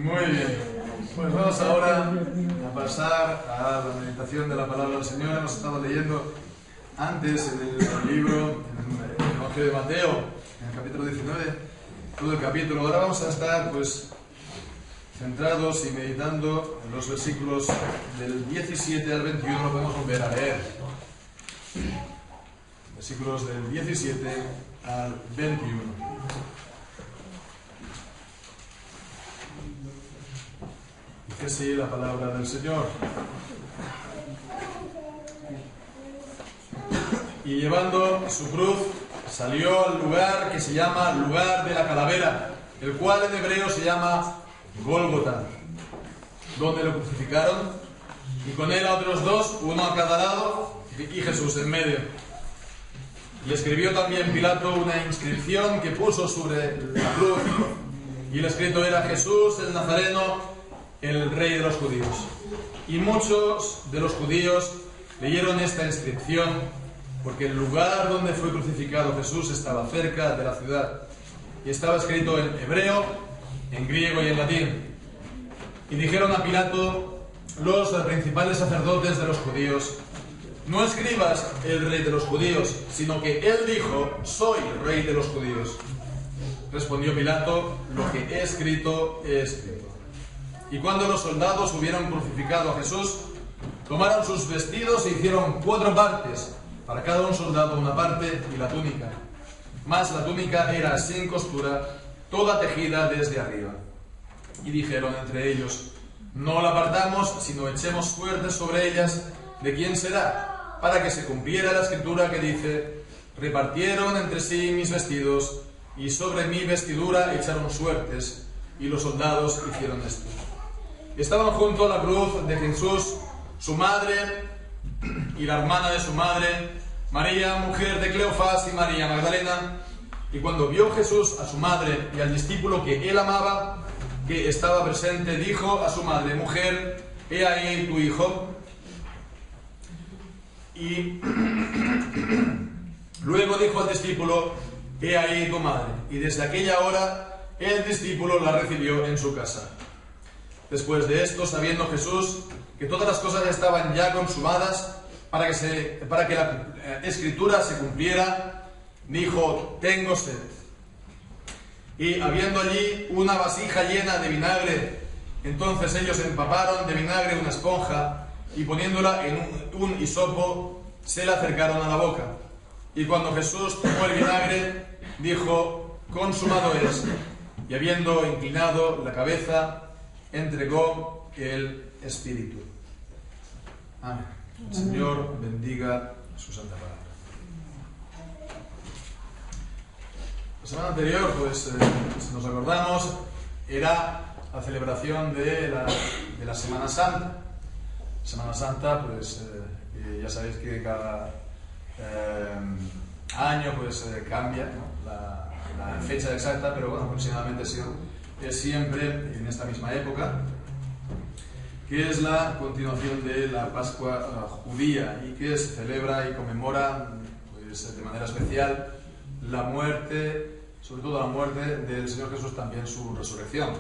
Muy bien, pues vamos ahora a pasar a la meditación de la palabra del Señor. Hemos estado leyendo antes en el libro, en el Evangelio de Mateo, en el capítulo 19, todo el capítulo. Ahora vamos a estar pues centrados y meditando en los versículos del 17 al 21, lo podemos volver a leer. Versículos del 17 al 21. Que sí, la palabra del Señor. Y llevando su cruz, salió al lugar que se llama lugar de la calavera, el cual en hebreo se llama Gólgota, donde lo crucificaron, y con él a otros dos, uno a cada lado, y Jesús en medio. Y escribió también Pilato una inscripción que puso sobre la cruz, y el escrito era: Jesús el Nazareno, el rey de los judíos. Y muchos de los judíos leyeron esta inscripción porque el lugar donde fue crucificado Jesús estaba cerca de la ciudad, y estaba escrito en hebreo, en griego y en latín. Y dijeron a Pilato los principales sacerdotes de los judíos: no escribas el rey de los judíos, sino que él dijo: soy rey de los judíos. Respondió Pilato: lo que he escrito, he escrito. Y cuando los soldados hubieron crucificado a Jesús, tomaron sus vestidos e hicieron 4 partes, para cada un soldado una parte, y la túnica. Mas la túnica era sin costura, toda tejida desde arriba. Y dijeron entre ellos: no la partamos, sino echemos suertes sobre ellas de quién será, para que se cumpliera la escritura que dice: repartieron entre sí mis vestidos, y sobre mi vestidura echaron suertes. Y los soldados hicieron esto. Estaban junto a la cruz de Jesús su madre y la hermana de su madre, María, mujer de Cleofás, y María Magdalena. Y cuando vio Jesús a su madre y al discípulo que él amaba, que estaba presente, dijo a su madre: mujer, he ahí tu hijo. Y luego dijo al discípulo: he ahí tu madre. Y desde aquella hora el discípulo la recibió en su casa. Después de esto, sabiendo Jesús que todas las cosas estaban ya consumadas, para que la escritura se cumpliera, dijo: tengo sed. Y habiendo allí una vasija llena de vinagre, entonces ellos empaparon de vinagre una esponja, y poniéndola en un hisopo, se la acercaron a la boca. Y cuando Jesús tomó el vinagre, dijo: consumado es. Y habiendo inclinado la cabeza, entregó el Espíritu. Amén. El Señor bendiga su santa palabra. La semana anterior, pues, si nos acordamos, era la celebración de la Semana Santa. Semana Santa, pues, ya sabéis que cada año, pues, cambia, ¿no?, la fecha exacta, pero bueno, aproximadamente es siempre en esta misma época, que es la continuación de la Pascua judía, y que se celebra y conmemora, pues, de manera especial la muerte, sobre todo la muerte del Señor Jesús, también su resurrección.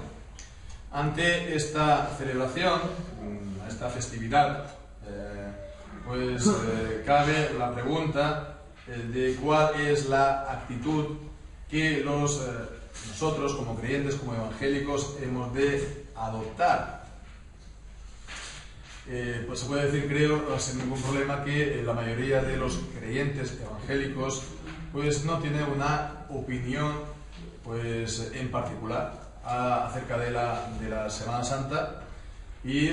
Ante esta celebración, esta festividad, cabe la pregunta de cuál es la actitud que nosotros como creyentes, como evangélicos, hemos de adoptar. Pues se puede decir, creo, sin ningún problema, que la mayoría de los creyentes evangélicos pues no tiene una opinión pues en particular acerca de la Semana Santa, y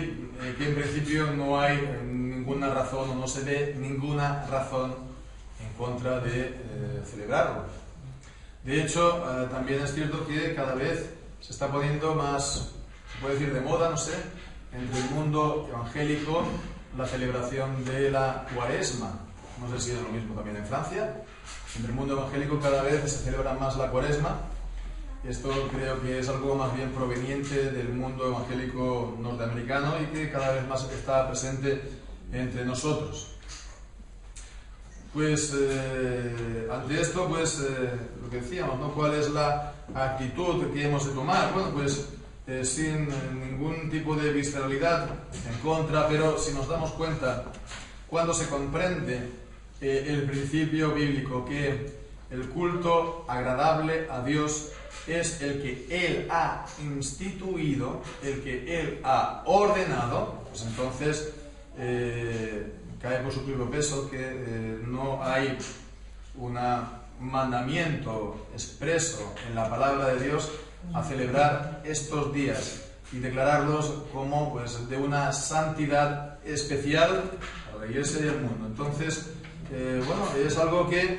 que en principio no hay ninguna razón, o no se ve ninguna razón en contra de celebrarlo. De hecho, también es cierto que cada vez se está poniendo más, se puede decir, de moda, no sé, entre el mundo evangélico, la celebración de la Cuaresma. No sé si es lo mismo también en Francia. Entre el mundo evangélico cada vez se celebra más la Cuaresma. Esto creo que es algo más bien proveniente del mundo evangélico norteamericano, y que cada vez más está presente entre nosotros. Pues ante esto, pues lo que decíamos, ¿no?, ¿cuál es la actitud que hemos de tomar? Bueno, pues sin ningún tipo de visceralidad en contra, pero si nos damos cuenta, cuando se comprende el principio bíblico que el culto agradable a Dios es el que Él ha instituido, el que Él ha ordenado, pues entonces cae por su propio peso que no hay un mandamiento expreso en la palabra de Dios a celebrar estos días y declararlos como pues de una santidad especial para la Iglesia y el mundo. Entonces, es algo que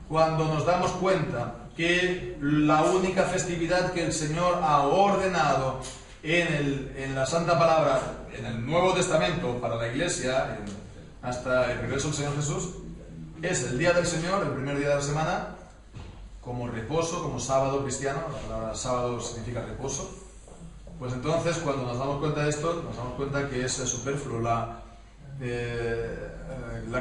cuando nos damos cuenta que la única festividad que el Señor ha ordenado en la Santa Palabra, en el Nuevo Testamento para la Iglesia, hasta el regreso del Señor Jesús, es el Día del Señor, el primer día de la semana, como reposo, como sábado cristiano. La palabra sábado significa reposo. Pues entonces, cuando nos damos cuenta de esto, nos damos cuenta que es superfluo la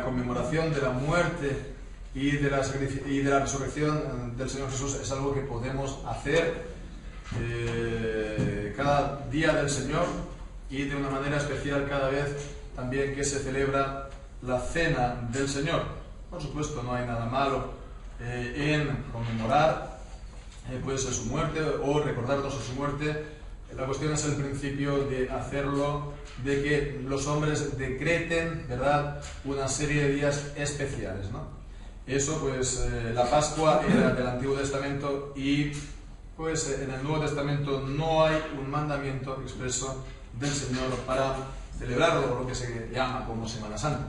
conmemoración de la muerte y de la resurrección del Señor Jesús. Es algo que podemos hacer cada día del Señor, y de una manera especial cada vez también que se celebra la cena del Señor. Por supuesto, no hay nada malo en conmemorar pues su muerte o recordarnos su muerte. La cuestión es el principio de hacerlo, de que los hombres decreten, ¿verdad?, una serie de días especiales, ¿no? Eso, pues, la Pascua era del Antiguo Testamento, y pues en el Nuevo Testamento no hay un mandamiento expreso del Señor para celebrarlo, lo que se llama como Semana Santa.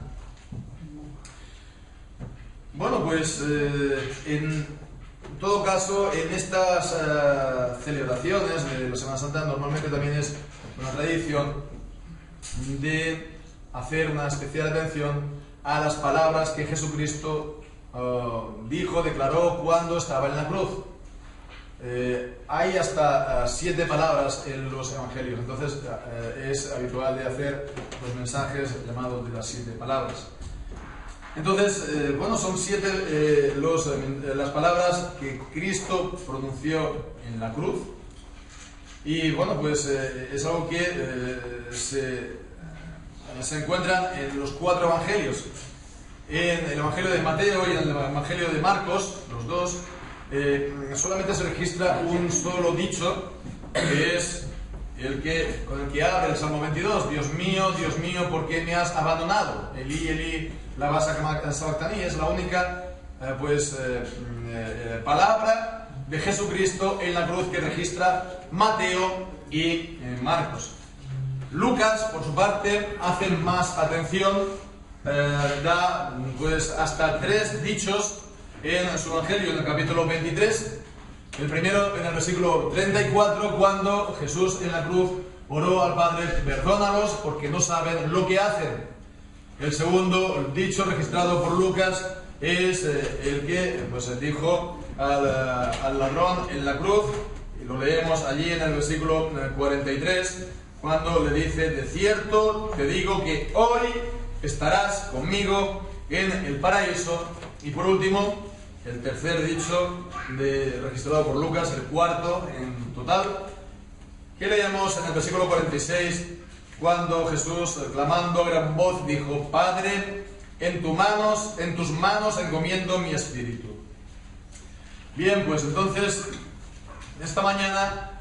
Bueno, pues en todo caso, en estas celebraciones de la Semana Santa normalmente también es una tradición de hacer una especial atención a las palabras que Jesucristo dijo, declaró cuando estaba en la cruz. Hay hasta 7 palabras en los evangelios, entonces es habitual de hacer los mensajes llamados de las 7 palabras. Entonces, son 7 las palabras que Cristo pronunció en la cruz, y es algo que se encuentran en los 4 evangelios. En el Evangelio de Mateo y en el Evangelio de Marcos, los dos, solamente se registra un solo dicho, que es con el que abre el Salmo 22. Dios mío, ¿por qué me has abandonado? Elí, Elí, lama sabactani. Es la única palabra de Jesucristo en la cruz que registra Mateo y Marcos. Lucas, por su parte, hace más atención, da hasta 3 dichos en su Evangelio, en el capítulo 23. El primero en el versículo 34, cuando Jesús en la cruz oró al Padre: perdónalos porque no saben lo que hacen. El segundo dicho registrado por Lucas es el que dijo al ladrón en la cruz, y lo leemos allí en el versículo 43, cuando le dice: de cierto te digo que hoy estarás conmigo en el paraíso. Y por último, el tercer dicho registrado por Lucas, el cuarto en total, que leemos en el versículo 46, cuando Jesús, clamando a gran voz, dijo: Padre, en tus manos encomiendo mi espíritu. Bien, pues entonces, esta mañana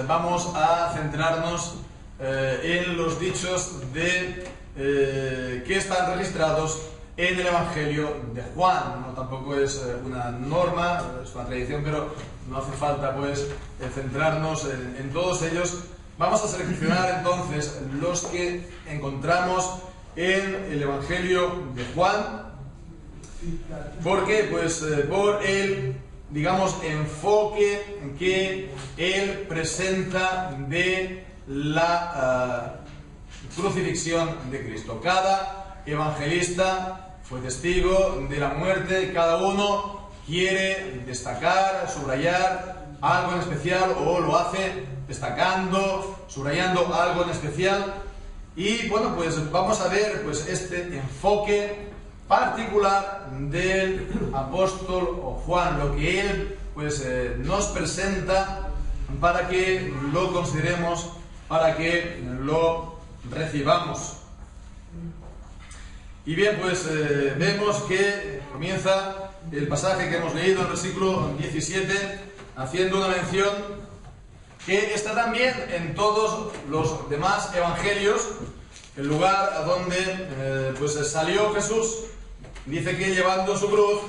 vamos a centrarnos en los dichos que están registrados en el Evangelio de Juan. No, tampoco es una norma, es una tradición, pero no hace falta centrarnos en todos ellos. Vamos a seleccionar entonces los que encontramos en el Evangelio de Juan. ¿Por qué? Por el, enfoque que él presenta de la crucifixión de Cristo. Cada evangelista fue testigo de la muerte, cada uno quiere destacar, subrayar algo en especial, o lo hace destacando, subrayando algo en especial. Y vamos a ver este enfoque particular del apóstol Juan, lo que él nos presenta para que lo consideremos, para que lo recibamos. Y bien, pues vemos que comienza el pasaje que hemos leído, el versículo 17, haciendo una mención que está también en todos los demás evangelios, el lugar a donde pues salió Jesús. Dice que llevando su cruz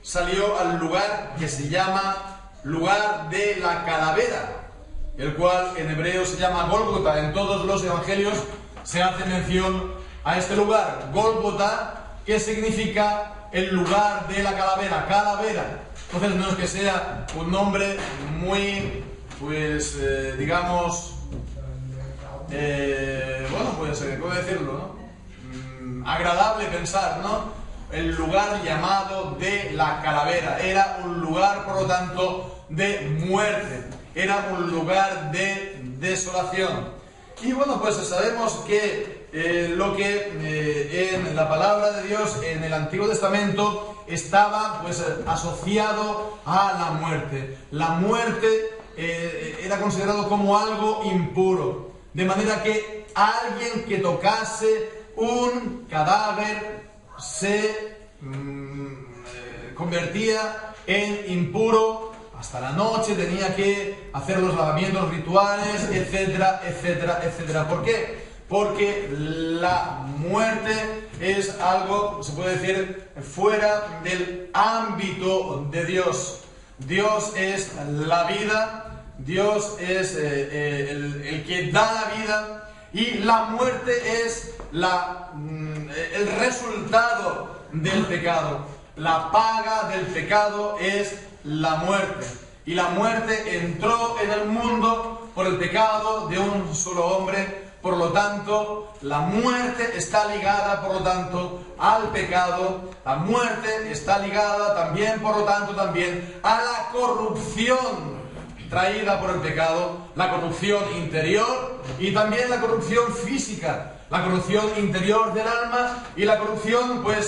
salió al lugar que se llama lugar de la calavera, el cual en hebreo se llama Gólgota. En todos los evangelios se hace mención a este lugar, Gólgota, que significa el lugar de la calavera, calavera. Entonces no es que sea un nombre muy, pues, digamos, bueno, pues, ¿cómo decirlo, no? Agradable pensar, ¿no? El lugar llamado de la calavera. Era un lugar, por lo tanto, de muerte. Era un lugar de desolación. Y bueno, pues sabemos que lo que en la palabra de Dios, en el Antiguo Testamento, estaba pues asociado a la muerte. La muerte era considerado como algo impuro. De manera que alguien que tocase un cadáver se convertía en impuro. Hasta la noche tenía que hacer los lavamientos rituales, etcétera, etcétera, etcétera. ¿Por qué? Porque la muerte es algo, se puede decir, fuera del ámbito de Dios. Dios es la vida, Dios es el que da la vida, y la muerte es el resultado del pecado. La paga del pecado es la muerte. Y la muerte entró en el mundo por el pecado de un solo hombre. Por lo tanto, la muerte está ligada, por lo tanto, al pecado. La muerte está ligada también, por lo tanto, también a la corrupción traída por el pecado, la corrupción interior y también la corrupción física, la corrupción interior del alma y la corrupción, pues,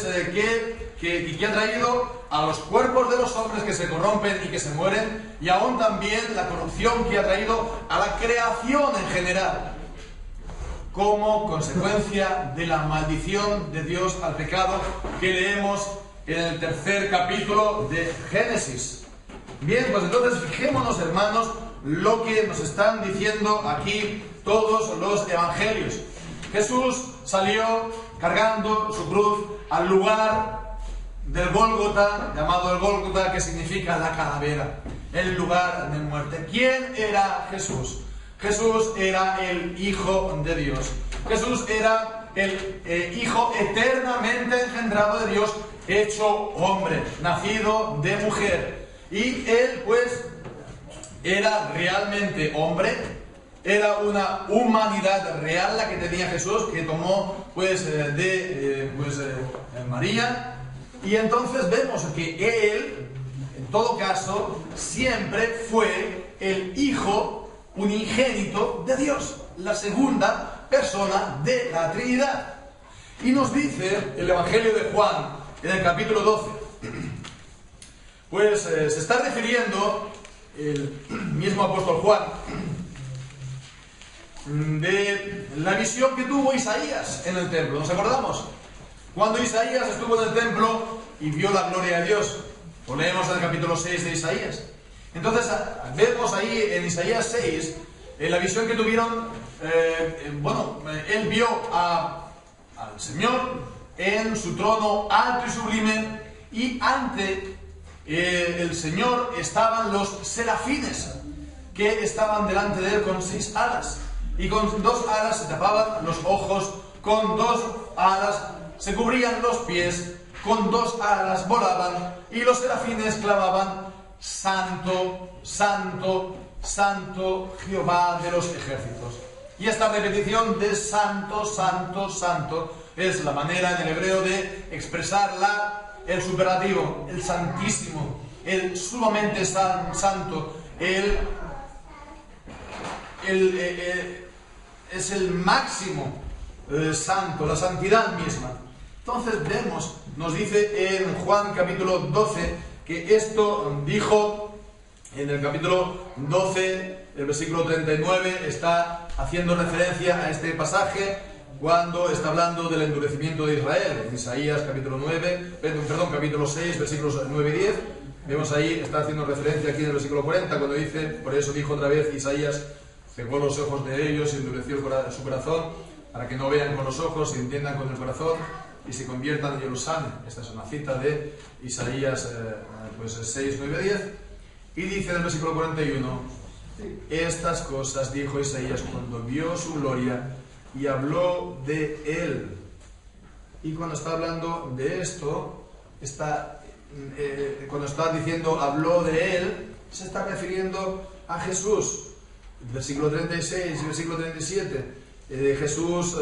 que ha traído a los cuerpos de los hombres que se corrompen y que se mueren, y aún también la corrupción que ha traído a la creación en general, como consecuencia de la maldición de Dios al pecado que leemos en el 3er capítulo de Génesis. Bien, pues entonces fijémonos, hermanos, lo que nos están diciendo aquí todos los evangelios. Jesús salió cargando su cruz al lugar del Gólgota, llamado el Gólgota, que significa la calavera, el lugar de muerte. ¿Quién era Jesús? Jesús era el Hijo de Dios. Jesús era el Hijo eternamente engendrado de Dios, hecho hombre, nacido de mujer. Y él, pues, era realmente hombre, era una humanidad real la que tenía Jesús, que tomó, pues, de María. Y entonces vemos que él, en todo caso, siempre fue el Hijo unigénito de Dios, la segunda persona de la Trinidad. Y nos dice el Evangelio de Juan, en el capítulo 12, pues se está refiriendo el mismo apóstol Juan de la visión que tuvo Isaías en el templo. ¿Nos acordamos? Cuando Isaías estuvo en el templo y vio la gloria de Dios. Lo leemos en el capítulo 6 de Isaías. Entonces vemos ahí en Isaías 6 la visión que tuvieron. Él vio al Señor en su trono alto y sublime, y ante el Señor estaban los serafines que estaban delante de él con 6 alas, y con 2 alas se tapaban los ojos, con 2 alas se cubrían los pies, con 2 alas volaban, y los serafines clamaban: Santo, Santo, Santo, Jehová de los ejércitos. Y esta repetición de Santo, Santo, Santo es la manera en el hebreo de expresar el superlativo, el Santísimo, el sumamente santo, es el máximo santo, la santidad misma. Entonces nos dice en Juan capítulo 12, que esto dijo En el capítulo 12, el versículo 39, está haciendo referencia a este pasaje cuando está hablando del endurecimiento de Israel. En Isaías capítulo 6, versículos 9 y 10. Vemos ahí, está haciendo referencia aquí en el versículo 40, cuando dice: por eso dijo otra vez Isaías, cegó los ojos de ellos y endureció su corazón, para que no vean con los ojos y entiendan con el corazón y se conviertan y yo los sane. Esta es una cita de Isaías 6, 9 y 10. Y dice en el versículo 41: estas cosas dijo Isaías cuando vio su gloria y habló de él. Y cuando está hablando de esto, cuando está diciendo habló de él, se está refiriendo a Jesús. Versículo 36 y versículo 37. Jesús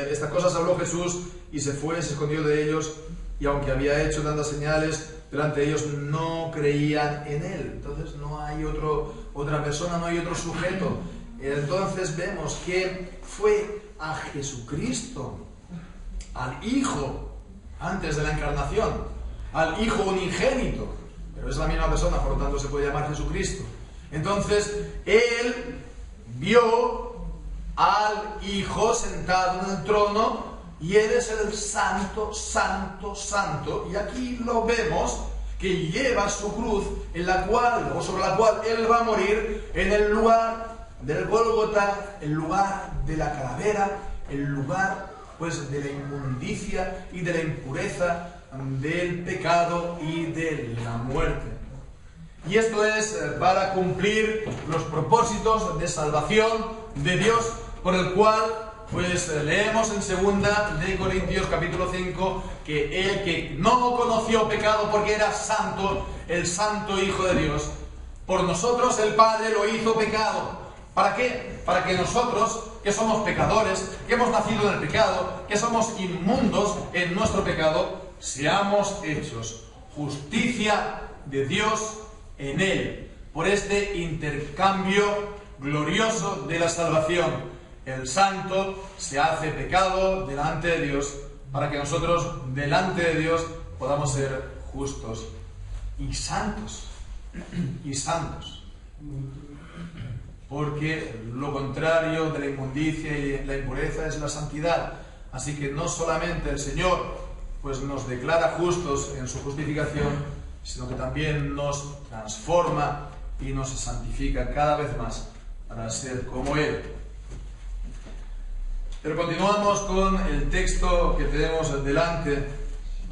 estas cosas habló Jesús y se fue, se escondió de ellos, y aunque había hecho tantas señales delante de ellos, no creían en él. Entonces no hay otra persona, no hay otro sujeto. Entonces vemos que fue a Jesucristo, al Hijo, antes de la encarnación, al Hijo unigénito, pero es la misma persona, por lo tanto se puede llamar Jesucristo. Entonces él vio al Hijo sentado en el trono, y él es el Santo, Santo, Santo, y aquí lo vemos que lleva su cruz, sobre la cual él va a morir en el lugar del Gólgota, el lugar de la calavera, el lugar pues de la inmundicia y de la impureza, del pecado y de la muerte. Y esto es para cumplir los propósitos de salvación de Dios, por el cual pues leemos en 2 de Corintios capítulo 5 que el que no conoció pecado porque era santo, el santo Hijo de Dios, por nosotros el Padre lo hizo pecado. ¿Para qué? Para que nosotros, que somos pecadores, que hemos nacido en el pecado, que somos inmundos en nuestro pecado, seamos hechos justicia de Dios en él, por este intercambio glorioso de la salvación. El santo se hace pecado delante de Dios, para que nosotros delante de Dios podamos ser justos y santos. Y santos. Porque lo contrario de la inmundicia y la impureza es la santidad. Así que no solamente el Señor pues nos declara justos en su justificación, sino que también nos transforma y nos santifica cada vez más para ser como Él. Pero continuamos con el texto que tenemos delante,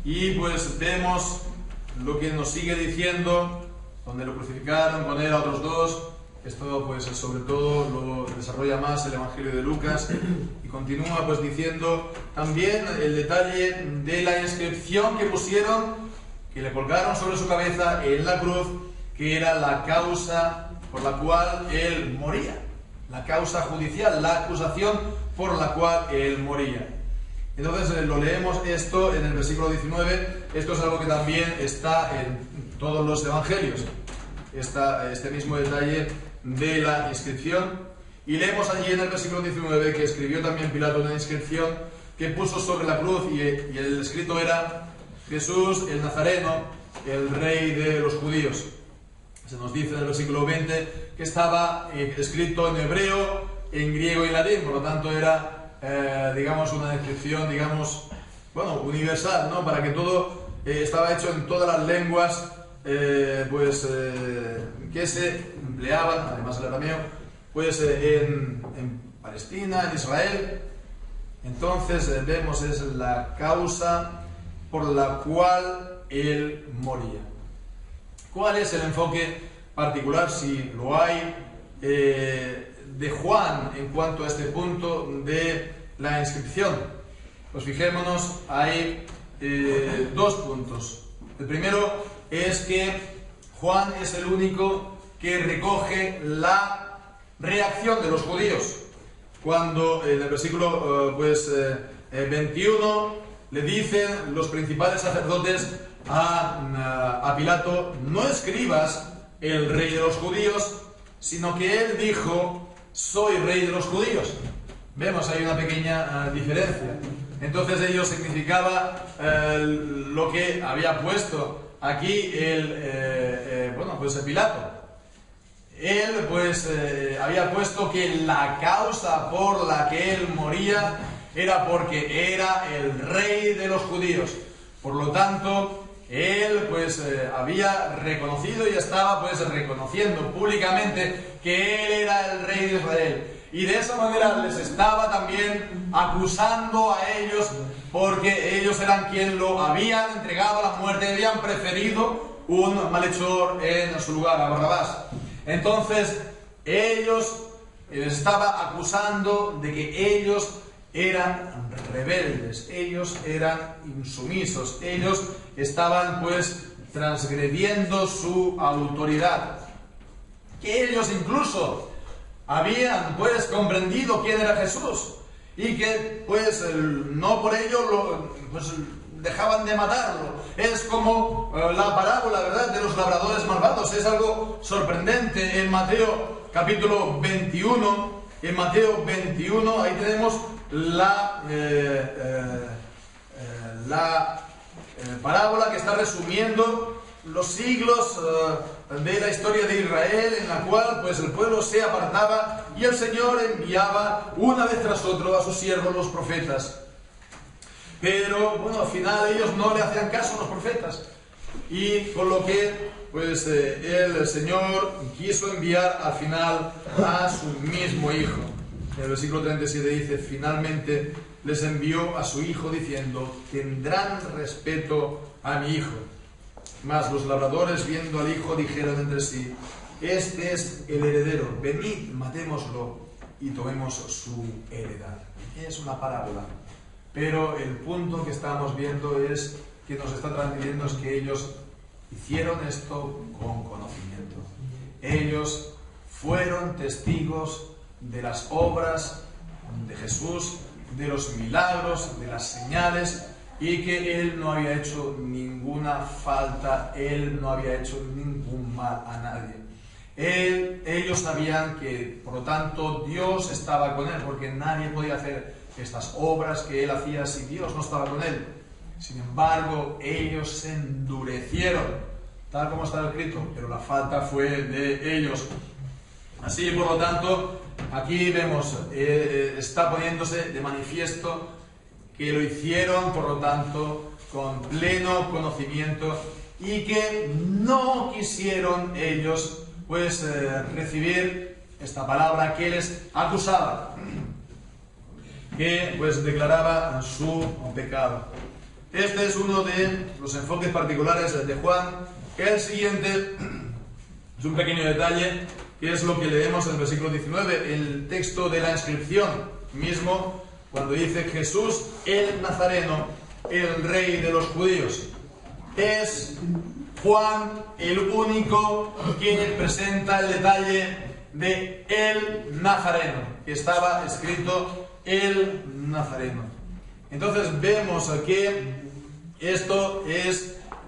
y pues vemos lo que nos sigue diciendo, donde lo crucificaron con él a otros dos. Esto pues sobre todo lo desarrolla más el Evangelio de Lucas, y continúa pues diciendo también el detalle de la inscripción que pusieron, que le colgaron sobre su cabeza en la cruz, que era la causa por la cual él moría, la causa judicial, la acusación por la cual él moría. Entonces lo leemos esto en el versículo 19. Esto es algo que también está en todos los evangelios, este mismo detalle de la inscripción. Y leemos allí en el versículo 19 que escribió también Pilato una inscripción que puso sobre la cruz, y el escrito era: Jesús el Nazareno, el Rey de los judíos. Se nos dice en el versículo 20 que estaba escrito en hebreo, en griego y en latín, por lo tanto era una inscripción universal, ¿no? Para que todo estaba hecho en todas las lenguas que se empleaban, además del arameo, en Palestina, en Israel. Entonces vemos es la causa por la cual él moría. ¿Cuál es el enfoque particular, si lo hay, de Juan en cuanto a este punto de la inscripción? Pues fijémonos, hay dos puntos. El primero es que Juan es el único que recoge la reacción de los judíos. Cuando en el versículo 21 le dicen los principales sacerdotes a Pilato: no escribas el rey de los judíos, sino que él dijo: soy rey de los judíos. Vemos ahí una pequeña diferencia. Entonces ello significaba lo que había puesto aquí Pilato. Él había puesto que la causa por la que él moría era porque era el rey de los judíos. Por lo tanto, él había reconocido y estaba reconociendo públicamente que él era el rey de Israel. Y de esa manera les estaba también acusando a ellos porque ellos eran quien lo habían entregado a la muerte, habían preferido un malhechor en su lugar, a Barrabás. Entonces, les estaba acusando de que ellos eran rebeldes, ellos eran insumisos, ellos estaban transgrediendo su autoridad. Que ellos incluso habían comprendido quién era Jesús y que no por ello dejaban de matarlo. Es como la parábola, ¿verdad?, de los labradores malvados. Es algo sorprendente. En Mateo capítulo 21, ahí tenemos la parábola que está resumiendo los siglos de la historia de Israel, en la cual el pueblo se apartaba y el Señor enviaba una vez tras otro a sus siervos los profetas. Pero al final ellos no le hacían caso a los profetas, y con lo que el Señor quiso enviar al final a su mismo Hijo. En el versículo 37 dice: finalmente les envió a su Hijo diciendo: tendrán respeto a mi Hijo. Mas los labradores, viendo al Hijo, dijeron entre sí: este es el heredero, venid, matémoslo y tomemos su heredad. Es una parábola, pero el punto que estamos viendo es que nos está transmitiendo es que ellos hicieron esto con conocimiento. Ellos fueron testigos de las obras de Jesús, de los milagros, de las señales, y que Él no había hecho ninguna falta, Él no había hecho ningún mal a nadie. Ellos sabían que, por lo tanto, Dios estaba con Él, porque nadie podía hacer estas obras que Él hacía si Dios no estaba con Él. Sin embargo, ellos se endurecieron, tal como está escrito, pero la falta fue de ellos. Así, por lo tanto, aquí vemos, está poniéndose de manifiesto que lo hicieron, por lo tanto, con pleno conocimiento, y que no quisieron ellos recibir esta palabra que les acusaba, que declaraba su pecado. Este es uno de los enfoques particulares de Juan. El siguiente es un pequeño detalle, que es lo que leemos en el versículo 19, el texto de la inscripción mismo, cuando dice: Jesús el Nazareno, el rey de los judíos. Es Juan el único quien presenta el detalle de el Nazareno, que estaba escrito el Nazareno. Entonces vemos que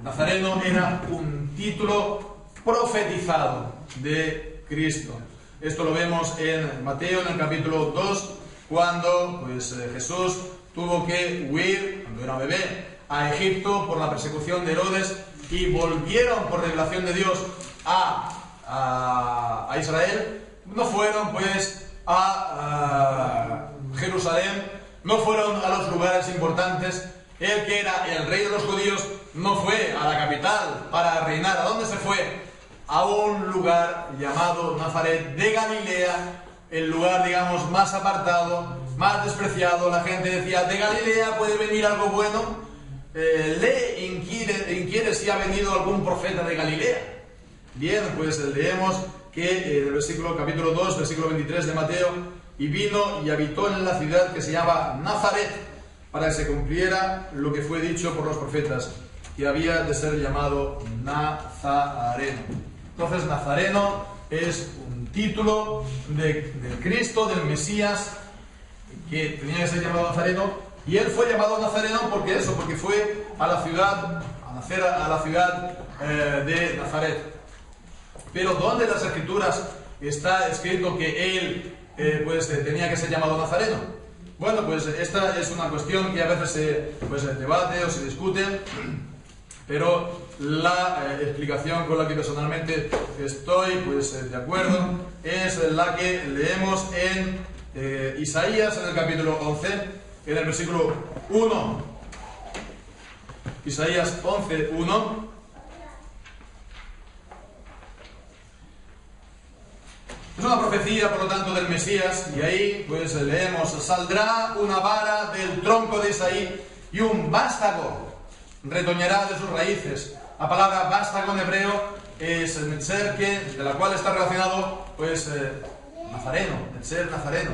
Nazareno era un título profetizado de Cristo. Esto lo vemos en Mateo, en el capítulo 2, cuando Jesús tuvo que huir, cuando era bebé, a Egipto por la persecución de Herodes, y volvieron por revelación de Dios a Israel. No fueron a Jerusalén, no fueron a los lugares importantes. Él, que era el rey de los judíos, no fue a la capital para reinar. ¿A dónde se fue? A un lugar llamado Nazaret de Galilea, el lugar, digamos, más apartado, más despreciado. La gente decía: de Galilea puede venir algo bueno. Inquiere si ha venido algún profeta de Galilea. Bien, leemos que el capítulo 2, versículo 23 de Mateo: y vino y habitó en la ciudad que se llama Nazaret, para que se cumpliera lo que fue dicho por los profetas, que había de ser llamado Nazareno. Entonces, Nazareno es un título del Cristo, del Mesías, que tenía que ser llamado Nazareno. Y él fue llamado Nazareno porque fue a nacer a la ciudad de Nazaret. Pero ¿dónde en las Escrituras está escrito que él tenía que ser llamado Nazareno? Bueno, esta es una cuestión que a veces se debate o se discute. pero la explicación con la que personalmente estoy pues, de acuerdo es la que leemos en Isaías, en el capítulo 11, en el versículo 1. Isaías 11, 1. Es una profecía, por lo tanto, del Mesías, y ahí pues leemos: saldrá una vara del tronco de Isaí y un vástago retoñará de sus raíces. La palabra vástago en hebreo es el ser de la cual está relacionado pues nazareno, el ser nazareno.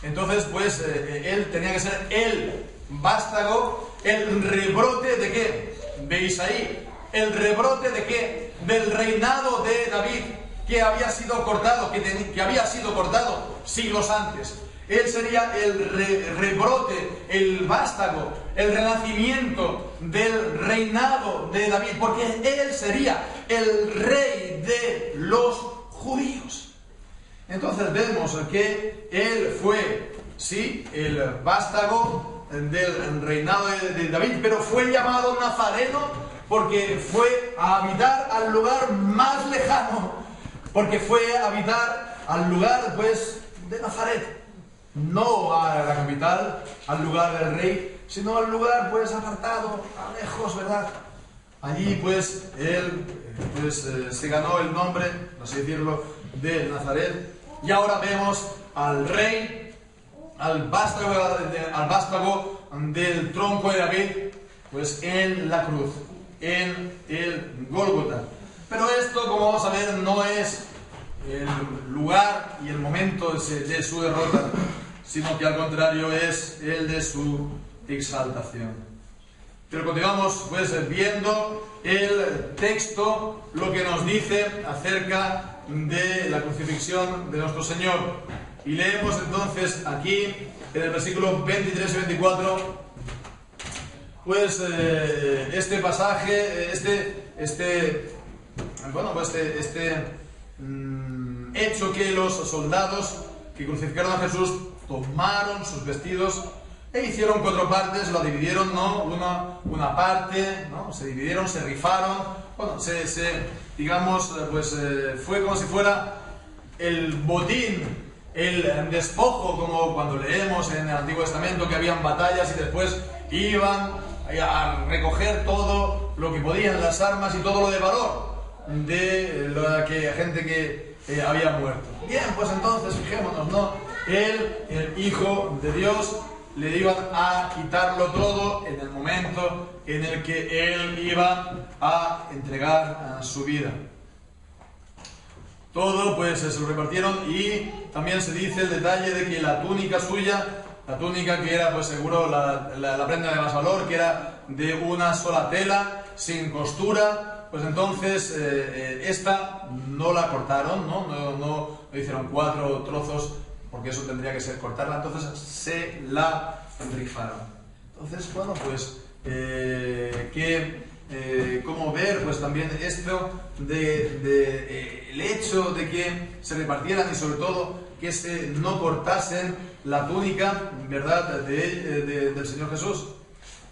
Entonces pues él tenía que ser el vástago, el rebrote de ¿qué? De Isaí. ¿El rebrote de qué? Del reinado de David, que había sido cortado, que había sido cortado siglos antes. Él sería el rebrote, el vástago, el renacimiento del reinado de David, porque él sería el rey de los judíos. Entonces vemos que él fue, sí, el vástago del reinado de David, pero fue llamado nazareno porque fue a habitar al lugar más lejano, porque fue a habitar al lugar, pues, de Nazaret. No a la capital, al lugar del rey, sino al lugar, pues, apartado, a lejos, ¿verdad? Allí, pues, él se ganó el nombre, por así decirlo, de Nazaret. Y ahora vemos al rey, al vástago del tronco de David, pues, en la cruz, en el Gólgota. Pero esto, como vamos a ver, no es el lugar y el momento de su derrota, sino que al contrario es el de su exaltación. Pero continuamos pues viendo el texto, lo que nos dice acerca de la crucifixión de nuestro Señor. Y leemos entonces aquí en el versículo 23 y 24 pues este pasaje, hecho que los soldados que crucificaron a Jesús tomaron sus vestidos e hicieron 4 partes, lo dividieron, ¿no? Una parte, ¿no? Se dividieron, se rifaron, bueno, digamos, pues fue como si fuera el botín, el despojo, como cuando leemos en el Antiguo Testamento que habían batallas y después iban a recoger todo lo que podían, las armas y todo lo de valor de la gente que había muerto. Bien, pues entonces fijémonos, ¿no? El Hijo de Dios, le iban a quitarlo todo en el momento en el que él iba a entregar su vida. Todo pues se lo repartieron, y también se dice el detalle de que la túnica suya, la túnica que era pues seguro la prenda de más valor, que era de una sola tela, sin costura, pues entonces esta no la cortaron, no hicieron 4 trozos, porque eso tendría que ser cortarla, entonces se la rifaron. Entonces, bueno, pues cómo ver pues también esto el hecho de que se repartieran, y sobre todo que no cortasen la túnica, ¿verdad?, del Señor Jesús.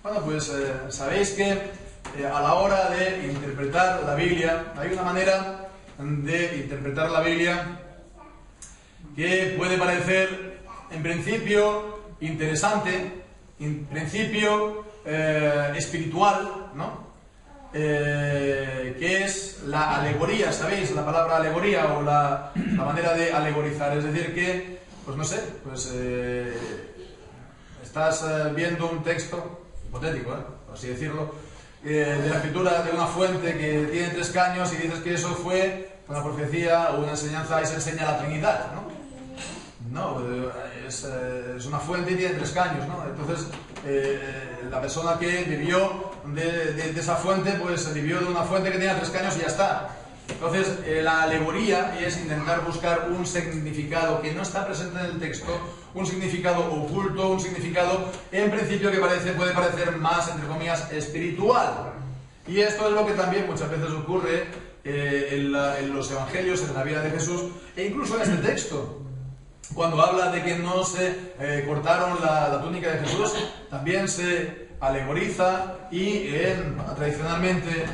Bueno, pues sabéis que a la hora de interpretar la Biblia, hay una manera de interpretar la Biblia que puede parecer en principio interesante, en principio espiritual, ¿no? Que es la alegoría, ¿sabéis? La palabra alegoría, o la manera de alegorizar, es decir que, pues no sé, pues estás viendo un texto hipotético, por así decirlo, de la escritura de una fuente que tiene 3 caños, y dices que eso fue una profecía o una enseñanza, y se enseña la Trinidad, ¿no? No, es una fuente y tiene 3 caños, ¿no? Entonces, la persona que vivió de esa fuente, pues vivió de una fuente que tenía 3 caños y ya está. Entonces, la alegoría es intentar buscar un significado que no está presente en el texto, un significado oculto, un significado en principio que puede parecer más, entre comillas, espiritual. Y esto es lo que también muchas veces ocurre en los evangelios, en la vida de Jesús, e incluso en este texto. Cuando habla de que no se cortaron la túnica de Jesús, también se alegoriza y tradicionalmente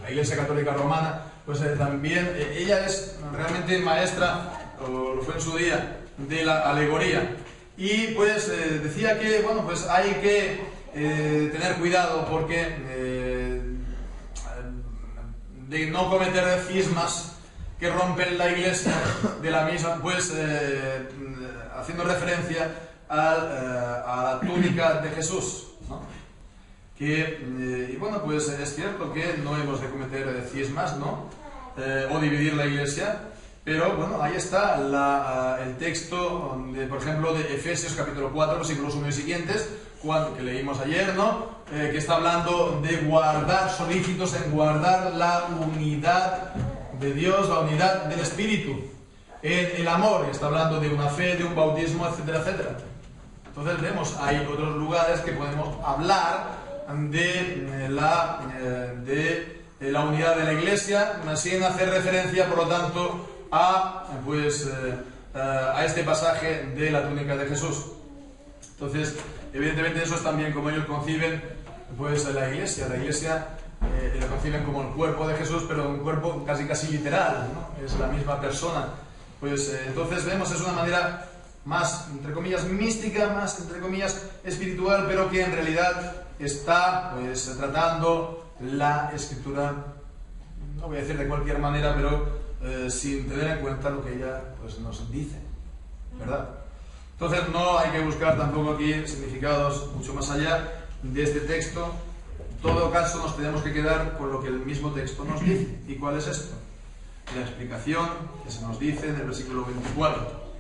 la Iglesia Católica Romana, pues también ella es realmente maestra, o lo fue en su día, de la alegoría. Y pues decía que, bueno, pues hay que tener cuidado porque de no cometer cismas que rompen la Iglesia de la misma, pues haciendo referencia a la túnica de Jesús, ¿no? Y bueno, pues es cierto que no hemos de cometer cismas, ¿no? O dividir la Iglesia, pero bueno, ahí está el texto, por ejemplo, de Efesios capítulo 4, versículos 1 y siguientes, que leímos ayer, ¿no? Que está hablando de guardar, solícitos en guardar la unidad de Dios, la unidad del Espíritu, en el amor, está hablando de una fe, de un bautismo, etcétera, etcétera. Entonces vemos, hay otros lugares que podemos hablar de la unidad de la Iglesia, sin hacer referencia, por lo tanto, a este pasaje de la túnica de Jesús. Entonces, evidentemente eso es también como ellos conciben pues la Iglesia. La Iglesia la conciben como el cuerpo de Jesús, pero un cuerpo casi literal, ¿no? Es la misma persona. Pues entonces vemos, es una manera más, entre comillas, mística, más, entre comillas, espiritual, pero que en realidad está pues tratando la Escritura, no voy a decir de cualquier manera, pero sin tener en cuenta lo que ella pues nos dice, ¿verdad? Entonces no hay que buscar tampoco aquí significados mucho más allá de este texto. En todo caso nos tenemos que quedar con lo que el mismo texto nos dice. ¿Y cuál es esto? La explicación que se nos dice en el versículo 24.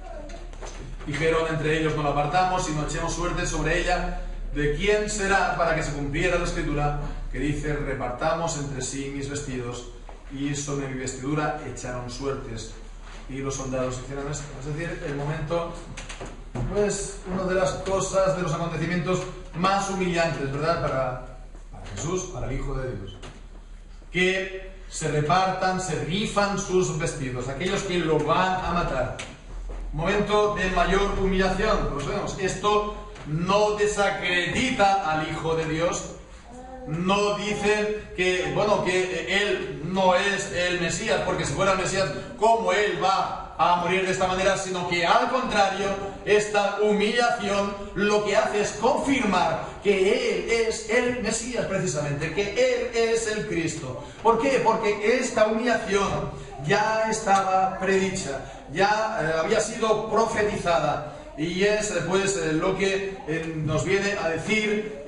Dijeron entre ellos: no la apartamos, sino echemos suerte sobre ella. ¿De quién será? Para que se cumpliera la Escritura que dice: repartamos entre sí mis vestidos, y sobre mi vestidura echaron suertes. Y los soldados hicieron esto. Es decir, el momento, pues, una de las cosas, de los acontecimientos más humillantes, ¿verdad? Para Jesús, para el Hijo de Dios. Que se repartan, se rifan sus vestidos, aquellos que lo van a matar. Momento de mayor humillación. Pues vemos, esto no desacredita al Hijo de Dios, no dice que, bueno, que Él no es el Mesías, porque si fuera el Mesías, ¿cómo Él va a morir de esta manera? Sino que al contrario, esta humillación lo que hace es confirmar que Él es el Mesías, precisamente, que Él es el Cristo. ¿Por qué? Porque esta humillación ya estaba predicha, ya había sido profetizada. Y es pues lo que nos viene a decir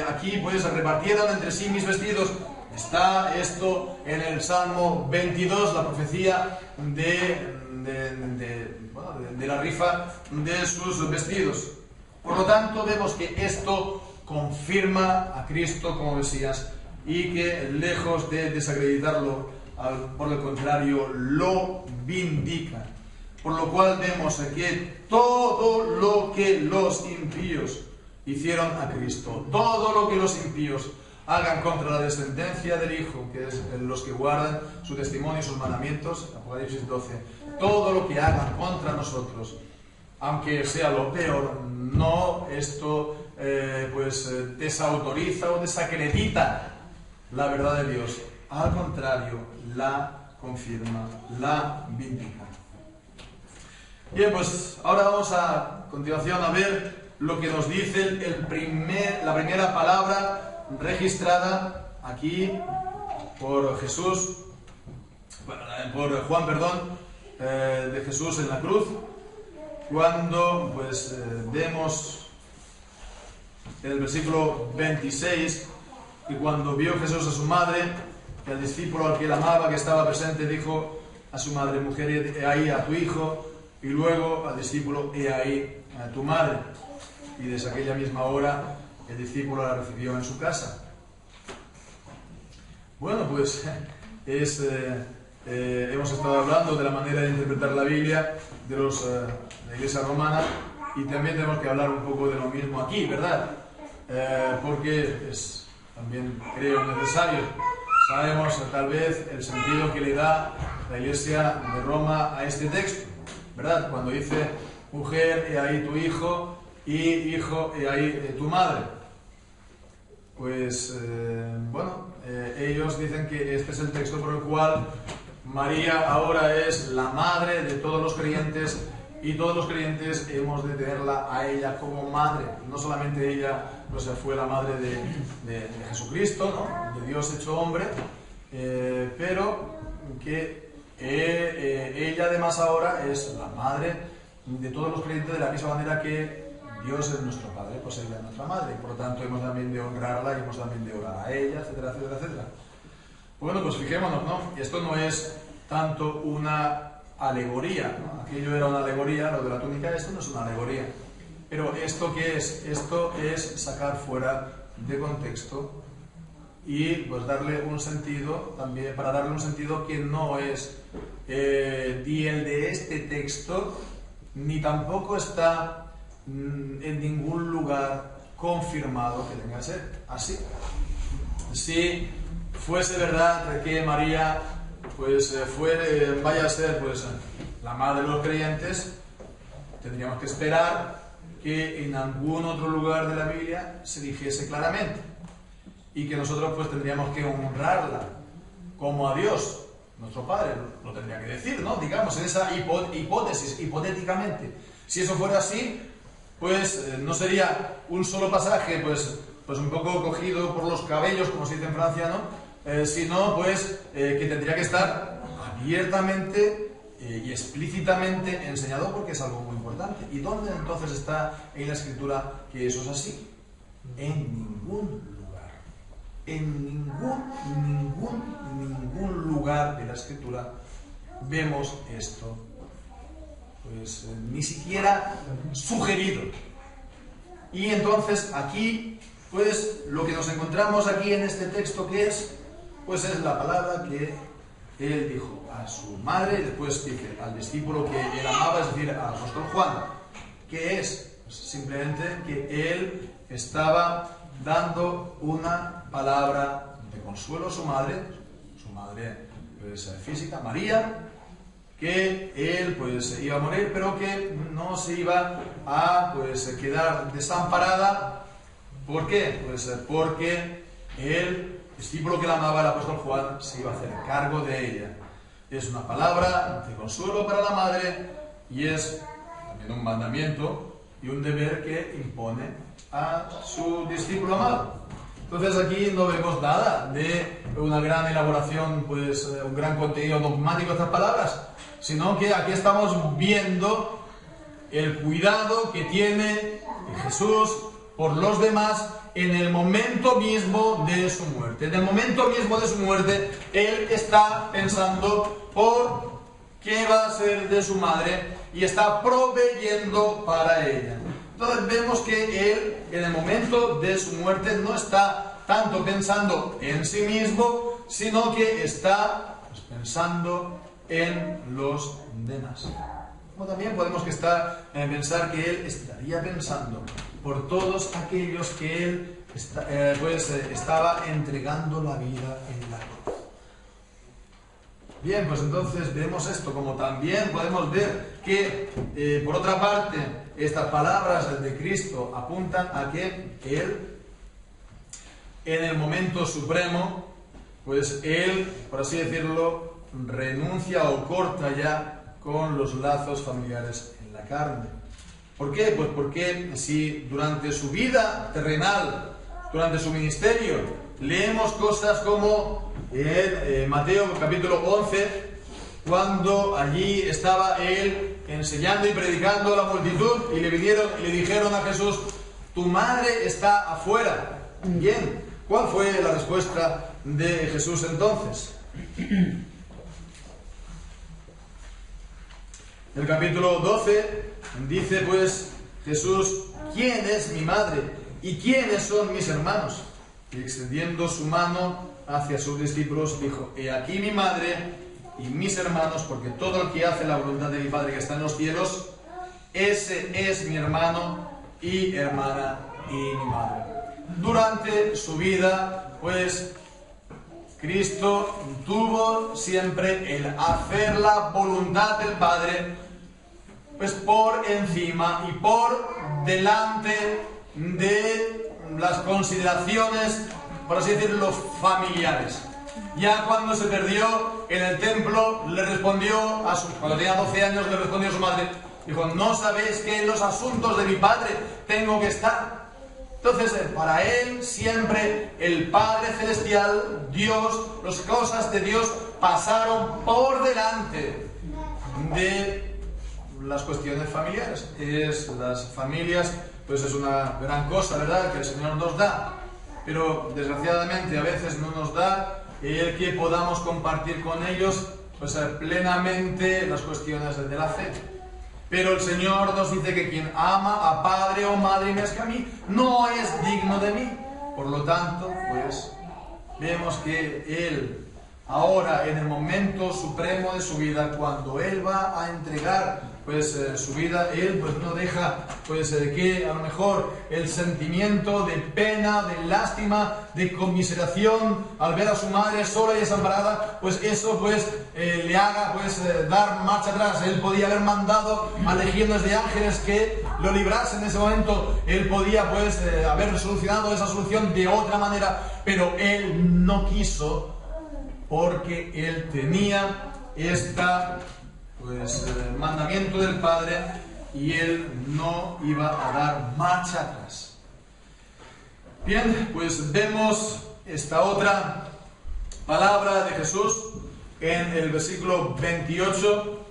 aquí, pues repartieron entre sí mis vestidos. Está esto en el Salmo 22, la profecía de la rifa de sus vestidos. Por lo tanto, vemos que esto confirma a Cristo como Mesías y que lejos de desacreditarlo, por el contrario, lo vindica. Por lo cual vemos que todo lo que los impíos hicieron a Cristo, todo lo que los impíos hagan contra la descendencia del Hijo, que es los que guardan su testimonio y sus mandamientos, Apocalipsis 12, todo lo que hagan contra nosotros, aunque sea lo peor, no esto desautoriza o desacredita la verdad de Dios. Al contrario, la confirma, la vindica. Bien, pues ahora vamos a continuación a ver lo que nos dice la primera palabra registrada aquí por Jesús, por Juan, de Jesús en la cruz, cuando pues vemos en el versículo 26 que cuando vio Jesús a su madre, que el discípulo al que él amaba, que estaba presente, dijo a su madre: mujer, he ahí a tu hijo. Y luego al discípulo: he ahí a tu madre. Y desde aquella misma hora el discípulo la recibió en su casa. Bueno, pues hemos estado hablando de la manera de interpretar la Biblia de la Iglesia Romana, y también tenemos que hablar un poco de lo mismo aquí, ¿verdad? Porque es también, creo, necesario. Sabemos tal vez el sentido que le da la Iglesia de Roma a este texto, ¿verdad? Cuando dice: mujer, he ahí tu hijo, y hijo, he ahí tu madre. pues, ellos dicen que este es el texto por el cual María ahora es la madre de todos los creyentes y todos los creyentes hemos de tenerla a ella como madre. No solamente ella pues, fue la madre de Jesucristo, ¿no? De Dios hecho hombre, pero que ella además ahora es la madre de todos los creyentes de la misma manera que Dios es nuestro Padre, pues ella es nuestra madre y por lo tanto hemos también de honrarla y hemos también de orar a ella, etcétera, etcétera, etcétera. Bueno, pues fijémonos, ¿no? Esto no es tanto una alegoría, ¿no? Aquello era una alegoría, lo de la túnica, esto no es una alegoría. Pero ¿esto qué es? Esto es sacar fuera de contexto y pues darle un sentido también, para darle un sentido que no es ni el de este texto, ni tampoco está en ningún lugar confirmado que tenga que ser así. Si fuese verdad que María pues vaya a ser pues la madre de los creyentes, tendríamos que esperar que en algún otro lugar de la Biblia se dijese claramente y que nosotros pues tendríamos que honrarla como a Dios, nuestro Padre, lo tendría que decir, ¿no? Digamos, en esa hipótesis, hipotéticamente. Si eso fuera así, pues no sería un solo pasaje, pues un poco cogido por los cabellos, como se dice en Francia, ¿no? Sino pues que tendría que estar abiertamente y explícitamente enseñado porque es algo muy importante. ¿Y dónde entonces está en la Escritura que eso es así? En ningún lugar. En ningún lugar de la Escritura vemos esto, pues ni siquiera sugerido. Y entonces aquí, pues lo que nos encontramos aquí en este texto, ¿qué es? Pues es la palabra que él dijo a su madre, y después dice al discípulo que él amaba, es decir, al apóstol Juan, que es pues, simplemente que él estaba dando una palabra de consuelo a su madre pues, física, María, que él pues iba a morir, pero que no se iba a pues quedar desamparada. ¿Por qué? Pues porque el discípulo que la amaba, el apóstol Juan, se iba a hacer cargo de ella. Es una palabra de consuelo para la madre y es también un mandamiento y un deber que impone a su discípulo amado. Entonces aquí no vemos nada de una gran elaboración, pues un gran contenido dogmático de estas palabras, sino que aquí estamos viendo el cuidado que tiene Jesús por los demás en el momento mismo de su muerte. En el momento mismo de su muerte, Él está pensando por qué va a ser de su madre y está proveyendo para ella. Entonces vemos que Él, en el momento de su muerte, no está tanto pensando en sí mismo, sino que está pues, pensando en los demás. Como también podemos pensar que Él estaría pensando por todos aquellos que Él estaba entregando la vida en la cruz. Bien, pues entonces vemos esto, como también podemos ver que, por otra parte, estas palabras de Cristo apuntan a que Él, en el momento supremo, pues Él, por así decirlo, renuncia o corta ya con los lazos familiares en la carne. ¿Por qué? Pues porque si durante su vida terrenal, durante su ministerio, leemos cosas como en Mateo capítulo 11, cuando allí estaba él enseñando y predicando a la multitud y le dijeron a Jesús: tu madre está afuera. Bien, ¿cuál fue la respuesta de Jesús entonces? El capítulo 12 dice pues Jesús: ¿quién es mi madre? ¿Y quiénes son mis hermanos? Y extendiendo su mano hacia sus discípulos dijo: he aquí mi madre y mis hermanos, porque todo el que hace la voluntad de mi Padre que está en los cielos, ese es mi hermano y hermana y mi madre. Durante su vida, pues, Cristo tuvo siempre el hacer la voluntad del Padre pues por encima y por delante de las consideraciones, por así decirlo, familiares. Ya cuando se perdió en el templo, cuando tenía 12 años, le respondió a su madre, dijo, ¿no sabéis que en los asuntos de mi padre tengo que estar? Entonces, para él siempre el Padre Celestial, Dios, las cosas de Dios pasaron por delante de las cuestiones familiares. Las familias, pues es una gran cosa, ¿verdad?, que el Señor nos da, pero desgraciadamente a veces no nos da el que podamos compartir con ellos pues plenamente las cuestiones de la fe. Pero el Señor nos dice que quien ama a padre o madre más que a mí, no es digno de mí. Por lo tanto, pues, vemos que Él, ahora en el momento supremo de su vida, cuando Él va a entregar pues su vida, Él pues no deja pues que a lo mejor el sentimiento de pena, de lástima, de conmiseración al ver a su madre sola y desamparada, pues eso pues le haga pues dar marcha atrás. Él podía haber mandado a legiones de ángeles que lo librasen en ese momento. Él podía pues haber solucionado esa solución de otra manera, pero Él no quiso, porque Él tenía mandamiento del Padre, y Él no iba a dar marcha atrás. Bien, pues vemos esta otra palabra de Jesús en el versículo 28.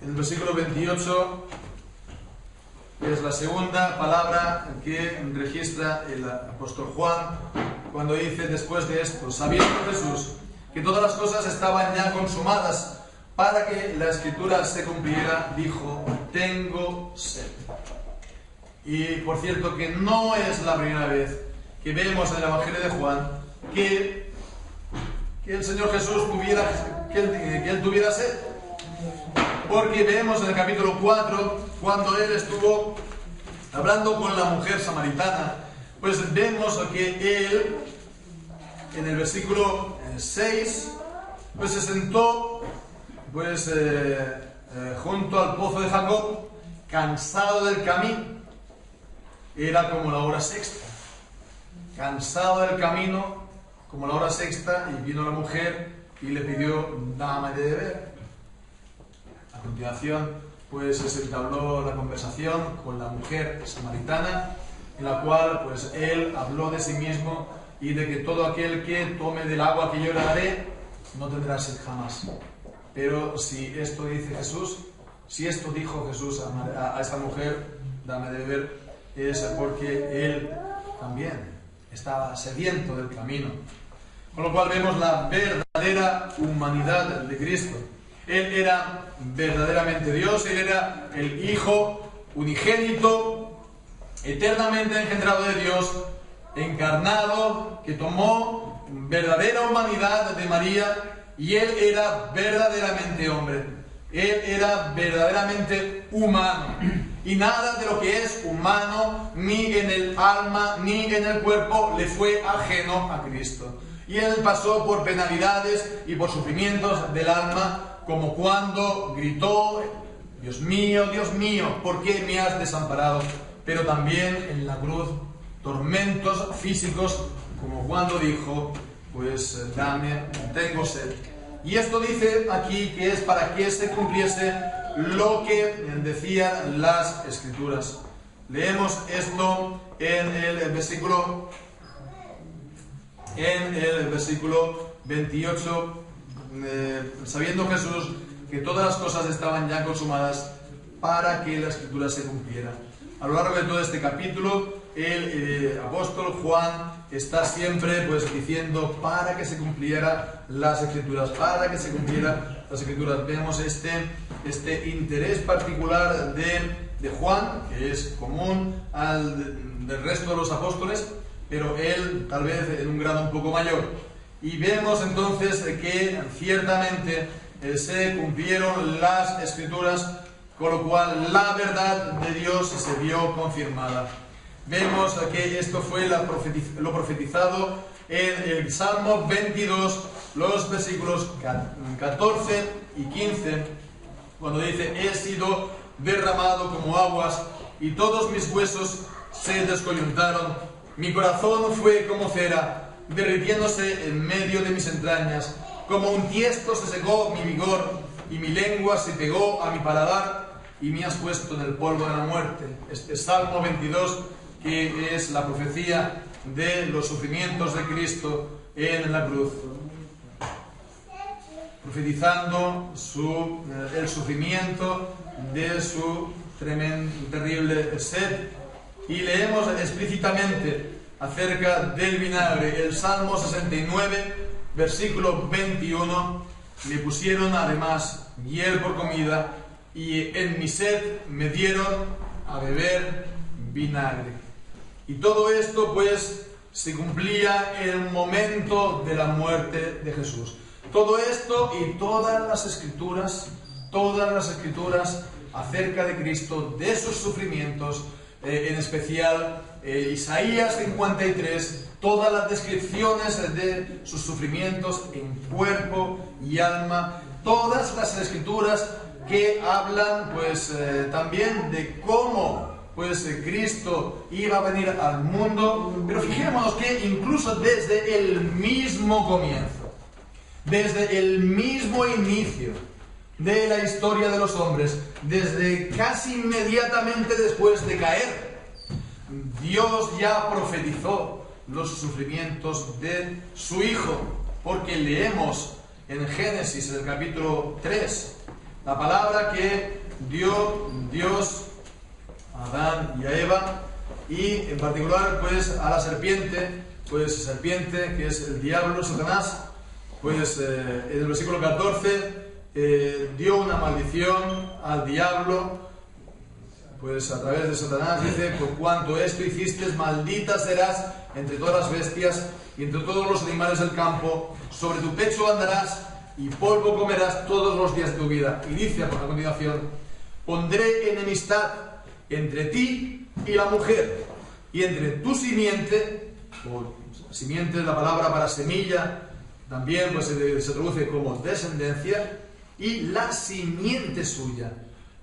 El versículo 28 es la segunda palabra que registra el apóstol Juan cuando dice, después de esto, sabiendo Jesús que todas las cosas estaban ya consumadas, para que la escritura se cumpliera, dijo, tengo sed. Y por cierto que no es la primera vez que vemos en el Evangelio de Juan que el Señor Jesús tuviera sed. Porque vemos en el capítulo 4, cuando Él estuvo hablando con la mujer samaritana, pues vemos que Él, en el versículo 6, pues se sentó junto al pozo de Jacob, cansado del camino. Era como la hora sexta. Cansado del camino, como la hora sexta, y vino la mujer y le pidió, dame de beber. A continuación, pues se entabló la conversación con la mujer samaritana, en la cual pues él habló de sí mismo y de que todo aquel que tome del agua que yo le daré no tendrá sed jamás. Pero si esto dijo Jesús a esta mujer, dame de beber, es porque él también estaba sediento del camino. Con lo cual vemos la verdadera humanidad de Cristo. Él era verdaderamente Dios, Él era el Hijo unigénito, eternamente engendrado de Dios, encarnado, que tomó verdadera humanidad de María, y Él era verdaderamente hombre. Él era verdaderamente humano. Y nada de lo que es humano, ni en el alma, ni en el cuerpo, le fue ajeno a Cristo. Y Él pasó por penalidades y por sufrimientos del alma, como cuando gritó, Dios mío, ¿por qué me has desamparado? Pero también en la cruz, tormentos físicos, como cuando dijo, pues tengo sed. Y esto dice aquí que es para que se cumpliese lo que decían las Escrituras. Leemos esto en el versículo 28, sabiendo Jesús que todas las cosas estaban ya consumadas, para que la Escritura se cumpliera. A lo largo de todo este capítulo, el apóstol Juan está siempre pues diciendo para que se cumpliera las Escrituras, para que se cumpliera las Escrituras. Vemos este interés particular de Juan, que es común al del resto de los apóstoles, pero él tal vez en un grado un poco mayor. Y vemos entonces que ciertamente se cumplieron las Escrituras, con lo cual la verdad de Dios se vio confirmada. Vemos que esto fue lo profetizado en el Salmo 22, los versículos 14 y 15, cuando dice, he sido derramado como aguas y todos mis huesos se descoyuntaron, mi corazón fue como cera, derritiéndose en medio de mis entrañas, como un tiesto se secó mi vigor, y mi lengua se pegó a mi paladar, y me has puesto en el polvo de la muerte. Este Salmo 22, que es la profecía de los sufrimientos de Cristo en la cruz, profetizando el sufrimiento de su terrible sed. Y leemos explícitamente acerca del vinagre. El Salmo 69, versículo 21, me pusieron además hiel por comida, y en mi sed me dieron a beber vinagre. Y todo esto pues se cumplía en el momento de la muerte de Jesús. Todo esto y todas las escrituras acerca de Cristo, de sus sufrimientos, en especial Isaías 53, todas las descripciones de sus sufrimientos en cuerpo y alma, todas las escrituras que hablan pues también de cómo pues Cristo iba a venir al mundo. Pero fijémonos que incluso desde el mismo comienzo, desde el mismo inicio de la historia de los hombres, desde casi inmediatamente después de caer, Dios ya profetizó los sufrimientos de su Hijo, porque leemos en Génesis, en el capítulo 3, la palabra que dio Dios a Adán y a Eva, y en particular pues a la serpiente, que es el diablo, Satanás, pues en el versículo 14 dio una maldición al diablo, pues a través de Satanás. Dice: por cuanto esto hiciste, maldita serás entre todas las bestias y entre todos los animales del campo, sobre tu pecho andarás y polvo comerás todos los días de tu vida. Y dice a continuación: pondré enemistad entre ti y la mujer, y entre tu simiente, o simiente es la palabra para semilla, también pues se traduce como descendencia, y la simiente suya.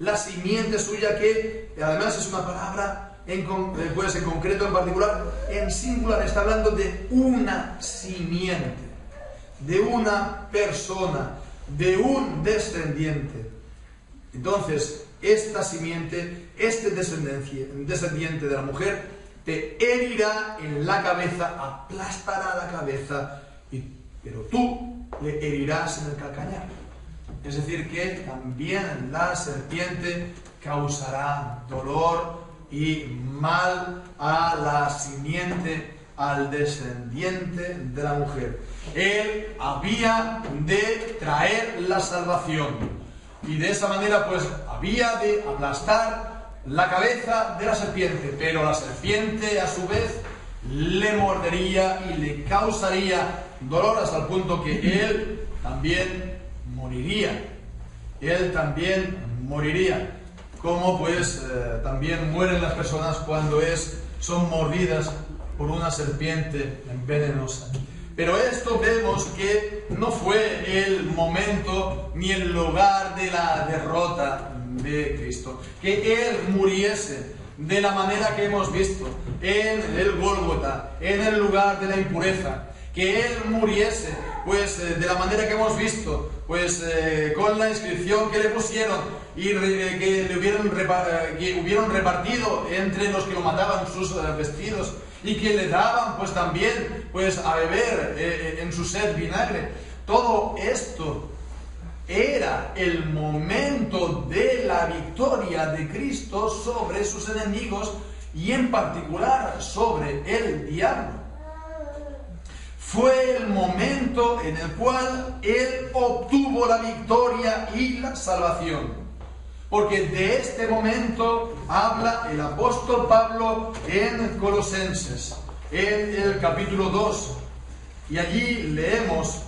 La simiente suya, que además es una palabra en concreto, en particular, en singular, está hablando de una simiente, de una persona, de un descendiente. Entonces, esta simiente, este descendiente de la mujer, te herirá en la cabeza, aplastará la cabeza, pero tú le herirás en el calcañar. Es decir, que también la serpiente causará dolor y mal a la simiente, al descendiente de la mujer. Él había de traer la salvación, y de esa manera pues había de aplastar la cabeza de la serpiente, pero la serpiente a su vez le mordería y le causaría dolor, hasta el punto que él también moriría. Él también moriría, como pues también mueren las personas cuando son mordidas por una serpiente venenosa. Pero esto vemos que no fue el momento ni el lugar de la derrota de Cristo. Que Él muriese de la manera que hemos visto en el Gólgota, en el lugar de la impureza. Que Él muriese pues de la manera que hemos visto, pues con la inscripción que le pusieron, y que le hubieron repartido entre los que lo mataban sus vestidos, y que le daban pues también pues a beber en su sed vinagre. Todo esto era el momento de la victoria de Cristo sobre sus enemigos, y en particular sobre el diablo. Fue el momento en el cual Él obtuvo la victoria y la salvación. Porque de este momento habla el apóstol Pablo en Colosenses, en el capítulo 2. Y allí leemos: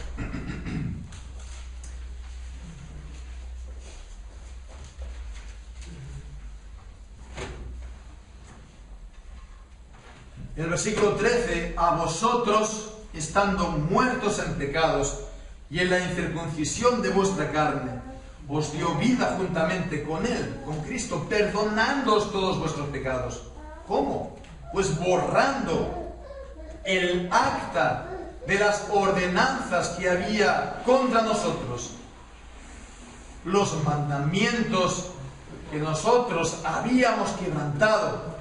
en el versículo 13: a vosotros, estando muertos en pecados y en la incircuncisión de vuestra carne, os dio vida juntamente con Él, con Cristo, perdonándoos todos vuestros pecados. ¿Cómo? pues borrando el acta de las ordenanzas que había contra nosotros, los mandamientos que nosotros habíamos quebrantado,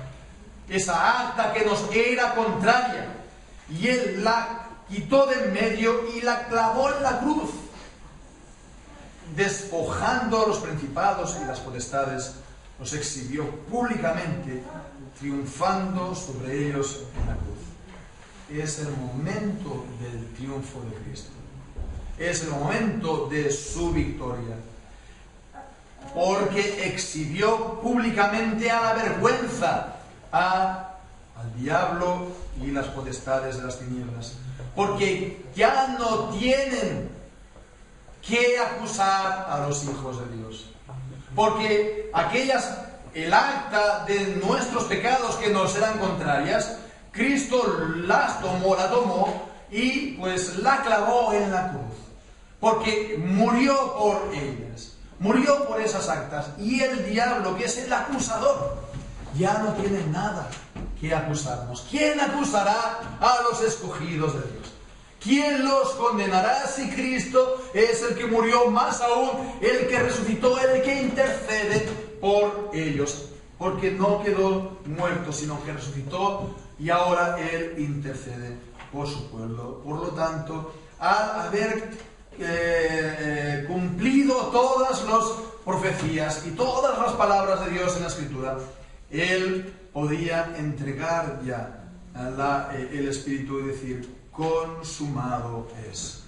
esa acta que nos era contraria, y Él la quitó de en medio y la clavó en la cruz, despojando a los principados y las potestades, los exhibió públicamente, triunfando sobre ellos en la cruz. Es el momento del triunfo de Cristo. Es el momento de su victoria. Porque exhibió públicamente a la vergüenza al diablo y las potestades de las tinieblas. Porque ya no tienen que acusar a los hijos de Dios. Porque el acta de nuestros pecados que nos eran contrarias, Cristo la tomó y pues la clavó en la cruz. Porque murió por ellas. Murió por esas actas. Y el diablo, que es el acusador, ya no tiene nada que acusarnos. ¿Quién acusará a los escogidos de Dios? ¿Quién los condenará si Cristo es el que murió, más aún el que resucitó, el que intercede por ellos? Porque no quedó muerto, sino que resucitó y ahora Él intercede por su pueblo. Por lo tanto, al haber cumplido todas las profecías y todas las palabras de Dios en la Escritura, Él podía entregar ya el Espíritu y decir: consumado es.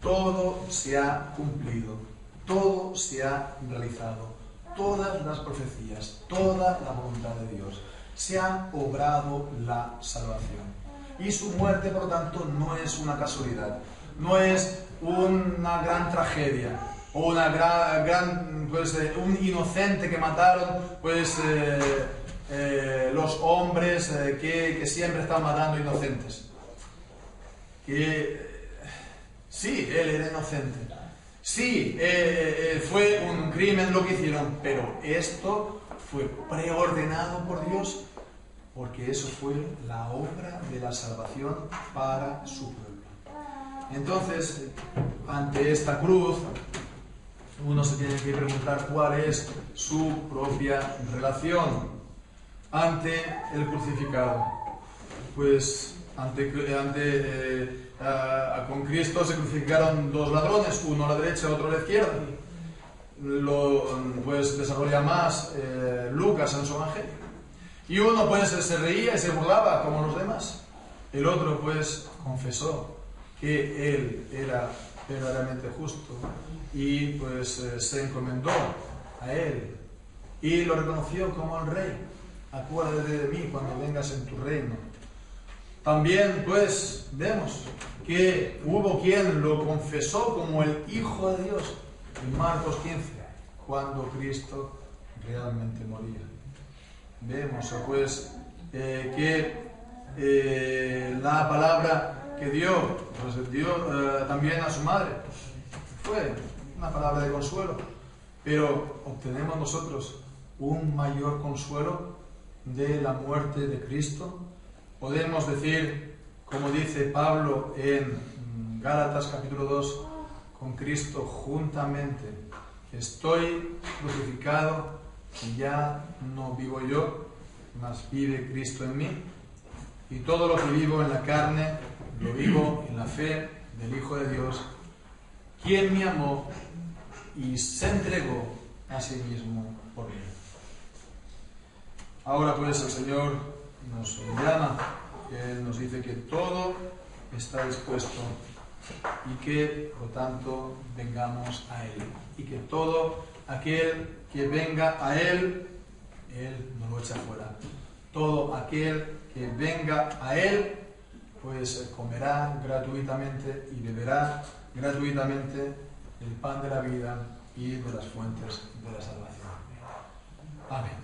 Todo se ha cumplido, todo se ha realizado, todas las profecías, toda la voluntad de Dios. Se ha obrado la salvación. Y su muerte, por lo tanto, no es una casualidad, no es una gran tragedia, o un inocente que mataron, los hombres que siempre están matando inocentes. Sí, él era inocente. Sí, fue un crimen lo que hicieron, pero esto fue preordenado por Dios, porque eso fue la obra de la salvación para su pueblo. Entonces, ante esta cruz, uno se tiene que preguntar cuál es su propia relación ante el crucificado. Pues con Cristo se crucificaron dos ladrones, uno a la derecha y otro a la izquierda. Pues desarrolla más Lucas en su evangelio. Y uno pues se reía y se burlaba como los demás. El otro pues confesó que él era verdaderamente justo y pues se encomendó a él y lo reconoció como el rey. Acuérdate de mí cuando vengas en tu reino. También pues vemos que hubo quien lo confesó como el Hijo de Dios en Marcos 15, cuando Cristo realmente moría. Vemos pues que la palabra que dio también a su madre fue una palabra de consuelo, pero obtenemos nosotros un mayor consuelo de la muerte de Cristo. Podemos decir, como dice Pablo en Gálatas capítulo 2, con Cristo juntamente estoy crucificado y ya no vivo yo, mas vive Cristo en mí, y todo lo que vivo en la carne lo vivo en la fe del Hijo de Dios, quien me amó y se entregó a sí mismo por mí. Ahora pues el Señor nos llama, Él nos dice que todo está dispuesto y que por tanto vengamos a Él, y que todo aquel que venga a Él, Él no lo echa fuera. Todo aquel que venga a Él pues comerá gratuitamente y beberá gratuitamente el pan de la vida y de las fuentes de la salvación. Amén.